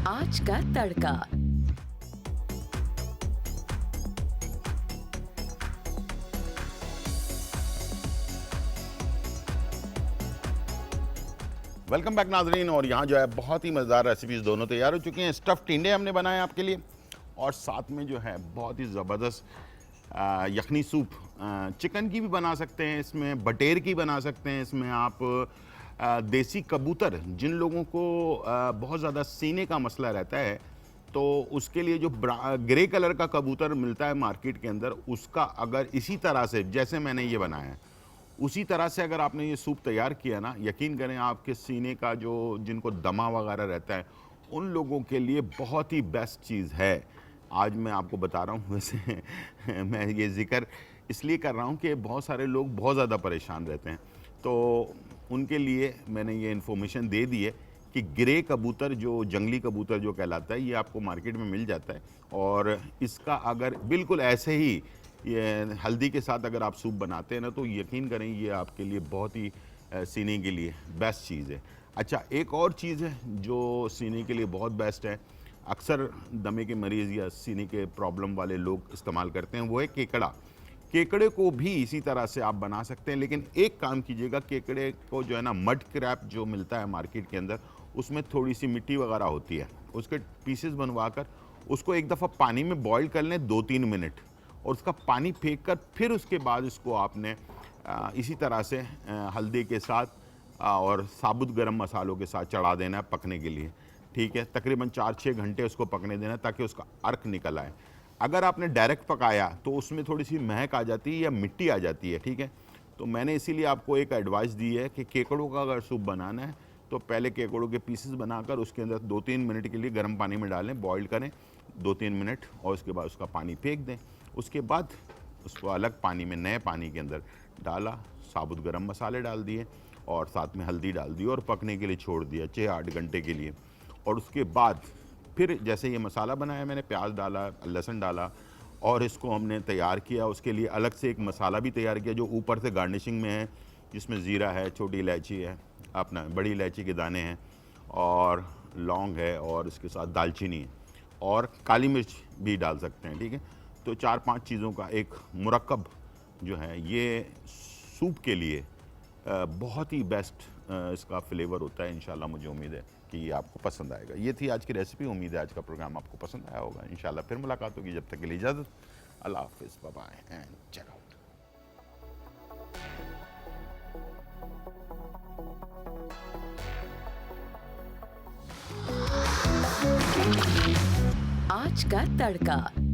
आज का तड़का। वेलकम बैक नाजरीन। और यहाँ जो है बहुत ही मज़ेदार रेसिपीज़ दोनों तैयार हो चुकी हैं। स्टफ़ टिंडे हमने बनाए आपके लिए, और साथ में जो है बहुत ही ज़बरदस्त यखनी सूप। चिकन की भी बना सकते हैं, इसमें बटेर की बना सकते हैं, इसमें आप देसी कबूतर, जिन लोगों को बहुत ज़्यादा सीने का मसला रहता है, तो उसके लिए जो ग्रे कलर का कबूतर मिलता है मार्केट के अंदर, उसका अगर इसी तरह से जैसे मैंने ये बनाया है उसी तरह से अगर आपने ये सूप तैयार किया ना, यकीन करें आपके सीने का जो, जिनको दमा वगैरह रहता है, उन लोगों के लिए बहुत ही बेस्ट चीज़ है। आज मैं आपको बता रहा हूँ, वैसे मैं ये ज़िक्र इसलिए कर रहा हूँ कि बहुत सारे लोग बहुत ज़्यादा परेशान रहते हैं, तो उनके लिए मैंने ये इन्फॉर्मेशन दे दी है कि ग्रे कबूतर, जो जंगली कबूतर जो कहलाता है, ये आपको मार्केट में मिल जाता है। और इसका अगर बिल्कुल ऐसे ही ये हल्दी के साथ अगर आप सूप बनाते हैं ना, तो यकीन करें ये आपके लिए बहुत ही सीने के लिए बेस्ट चीज़ है। अच्छा, एक और चीज़ है जो सीने के लिए बहुत बेस्ट है, अक्सर दमे के मरीज़ या सीने के प्रॉब्लम वाले लोग इस्तेमाल करते हैं, वो है केकड़ा। केकड़े को भी इसी तरह से आप बना सकते हैं, लेकिन एक काम कीजिएगा, केकड़े को जो है ना, मड क्रैप जो मिलता है मार्केट के अंदर, उसमें थोड़ी सी मिट्टी वगैरह होती है, उसके पीसेस बनवा कर उसको एक दफ़ा पानी में बॉईल कर लें 2-3 मिनट, और उसका पानी फेंक कर फिर उसके बाद इसको आपने इसी तरह से हल्दी के साथ और साबुत गरम मसालों के साथ चढ़ा देना है पकने के लिए। ठीक है, तकरीबन 4-6 घंटे उसको पकने देना ताकि उसका अर्क निकल आए। अगर आपने डायरेक्ट पकाया तो उसमें थोड़ी सी महक आ जाती है या मिट्टी आ जाती है, ठीक है। तो मैंने इसीलिए आपको एक एडवाइस दी है कि केकड़ों का अगर सूप बनाना है तो पहले केकड़ों के पीसेस बनाकर उसके अंदर 2-3 मिनट के लिए गर्म पानी में डालें, बॉईल करें 2-3 मिनट, और उसके बाद उसका पानी फेंक दें। उसके बाद उसको अलग पानी में, नए पानी के अंदर डाला, साबुत गरम मसाले डाल दिए और साथ में हल्दी डाल दी और पकने के लिए छोड़ दिया 6-8 घंटे के लिए। और उसके बाद फिर जैसे ये मसाला बनाया मैंने, प्याज डाला, लहसुन डाला और इसको हमने तैयार किया। उसके लिए अलग से एक मसाला भी तैयार किया जो ऊपर से गार्निशिंग में है, जिसमें ज़ीरा है, छोटी इलायची है, अपना बड़ी इलायची के दाने हैं और लौंग है और इसके साथ दालचीनी है और काली मिर्च भी डाल सकते हैं, ठीक है। तो 4-5 चीज़ों का एक मुरक्कब जो है ये सूप के लिए बहुत ही बेस्ट इसका फ्लेवर होता है। इंशाल्लाह मुझे उम्मीद है कि ये आपको पसंद आएगा। ये थी आज की रेसिपी। उम्मीद है आज का प्रोग्राम आपको पसंद आया होगा। इंशाल्लाह फिर मुलाकात होगी। जब तक के लिए इजाज़त, अल्लाह हाफिज़, bye bye and check out. आज का तड़का।